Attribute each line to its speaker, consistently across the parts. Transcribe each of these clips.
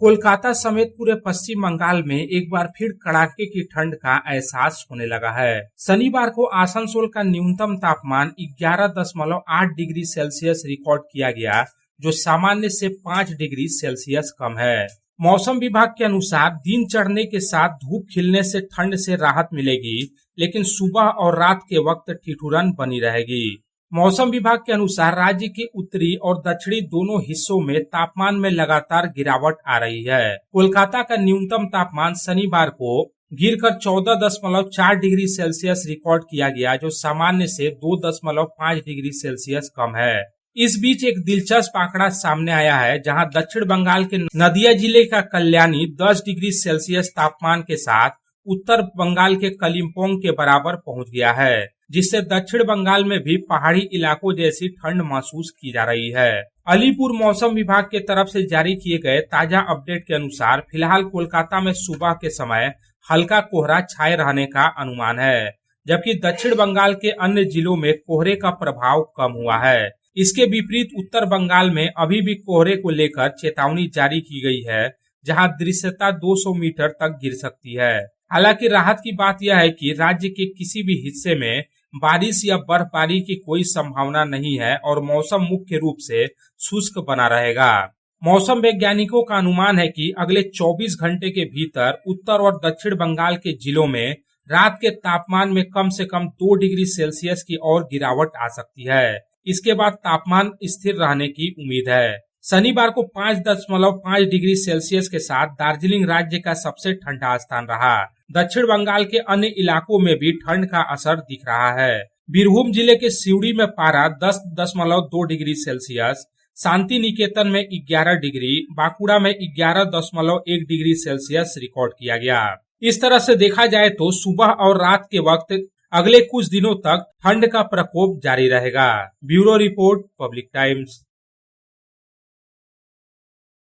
Speaker 1: कोलकाता समेत पूरे पश्चिम बंगाल में एक बार फिर कड़ाके की ठंड का एहसास होने लगा है। शनिवार को आसनसोल का न्यूनतम तापमान 11.8 डिग्री सेल्सियस रिकॉर्ड किया गया, जो सामान्य से 5 डिग्री सेल्सियस कम है। मौसम विभाग के अनुसार दिन चढ़ने के साथ धूप खिलने से ठंड से राहत मिलेगी, लेकिन सुबह और रात के वक्त ठिठुरन बनी रहेगी। मौसम विभाग के अनुसार राज्य के उत्तरी और दक्षिणी दोनों हिस्सों में तापमान में लगातार गिरावट आ रही है। कोलकाता का न्यूनतम तापमान शनिवार को गिरकर 14.4 डिग्री सेल्सियस रिकॉर्ड किया गया, जो सामान्य से 2.5 डिग्री सेल्सियस कम है। इस बीच एक दिलचस्प आंकड़ा सामने आया है, जहां दक्षिण बंगाल के नदिया जिले का कल्याणी 10 डिग्री सेल्सियस तापमान के साथ उत्तर बंगाल के कलिम्पोंग के बराबर पहुंच गया है, जिससे दक्षिण बंगाल में भी पहाड़ी इलाकों जैसी ठंड महसूस की जा रही है। अलीपुर मौसम विभाग के तरफ से जारी किए गए ताजा अपडेट के अनुसार फिलहाल कोलकाता में सुबह के समय हल्का कोहरा छाए रहने का अनुमान है, जबकि दक्षिण बंगाल के अन्य जिलों में कोहरे का प्रभाव कम हुआ है। इसके विपरीत उत्तर बंगाल में अभी भी कोहरे को लेकर चेतावनी जारी की गई है, जहां दृश्यता 200 मीटर तक गिर सकती है। हालांकि राहत की बात यह है कि राज्य के किसी भी हिस्से में बारिश या बर्फबारी की कोई संभावना नहीं है और मौसम मुख्य रूप से शुष्क बना रहेगा। मौसम वैज्ञानिकों का अनुमान है कि अगले 24 घंटे के भीतर उत्तर और दक्षिण बंगाल के जिलों में रात के तापमान में कम से कम 2 डिग्री सेल्सियस की और गिरावट आ सकती है। इसके बाद तापमान स्थिर रहने की उम्मीद है। शनिवार को 5.5 डिग्री सेल्सियस के साथ दार्जिलिंग राज्य का सबसे ठंडा स्थान रहा। दक्षिण बंगाल के अन्य इलाकों में भी ठंड का असर दिख रहा है। बीरभूम जिले के सिवड़ी में पारा 10.2 डिग्री सेल्सियस, शांति निकेतन में 11 डिग्री, बांकुड़ा में 11.1 डिग्री सेल्सियस रिकॉर्ड किया गया। इस तरह से देखा जाए तो सुबह और रात के वक्त अगले कुछ दिनों तक ठंड का प्रकोप जारी रहेगा। Bureau report, public times.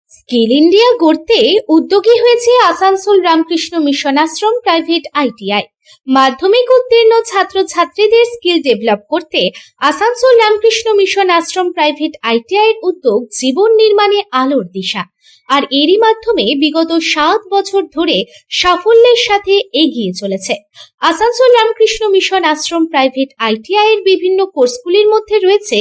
Speaker 2: Skill India গড়তে উদ্যোগী হয়েছে Asansol Ramakrishna Mission Ashram private ITI. মাধ্যমিক উত্তীর্ণ ছাত্রছাত্রীদের স্কিল ডেভেলপ করতে Asansol Ramakrishna Mission Ashram private ITI এর উদ্যোগ জীবন নির্মাণে আলোর দিশা। আর এরই মাধ্যমে বিগত 7 বছর ধরে সাফল্যের সাথে এগিয়ে চলেছে। Asansol Ramakrishna Mission Ashram private ITI এর বিভিন্ন কোর্সগুলির মধ্যে রয়েছে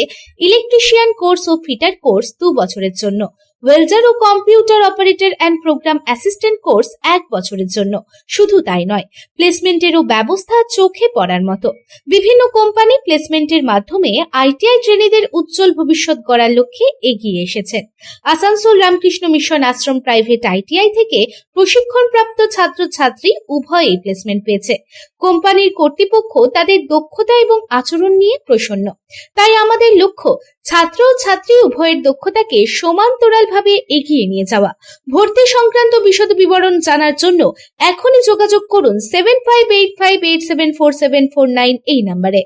Speaker 2: ইলেকট্রিশিয়ান কোর্স ও ফিটার কোর্স 2 বছরের জন্য, ওয়েল্ডার ও computer operator and program assistant course 1 বছরের জন্য। শুধু তাই নয়, প্লেসমেন্টেরও ব্যবস্থা চোখে পড়ার মতো। বিভিন্ন কোম্পানি প্লেসমেন্টের মাধ্যমে আইটিআই ট্রেনীদের উজ্জ্বল ভবিষ্যৎ গড়ার লক্ষ্যে এগিয়ে এসেছেন। Asansol Ramakrishna Mission Ashram private ITI থেকে প্রশিক্ষণপ্রাপ্ত ছাত্রছাত্রী উভয়েই প্লেসমেন্ট পেয়েছে। কোম্পানির কর্তৃপক্ষ তাদের দক্ষতা এবং আচরণ নিয়ে প্রসন্ন। তাই আমাদের লক্ষ্য ছাত্র ও ছাত্রী উভয়ের দক্ষতাকে সমান্তরালভাবে এগিয়ে নিয়ে যাওয়া। ভর্তি সংক্রান্ত বিশদ বিবরণ জানার জন্য এখনই যোগাযোগ করুন 7585874749 এই নম্বরে।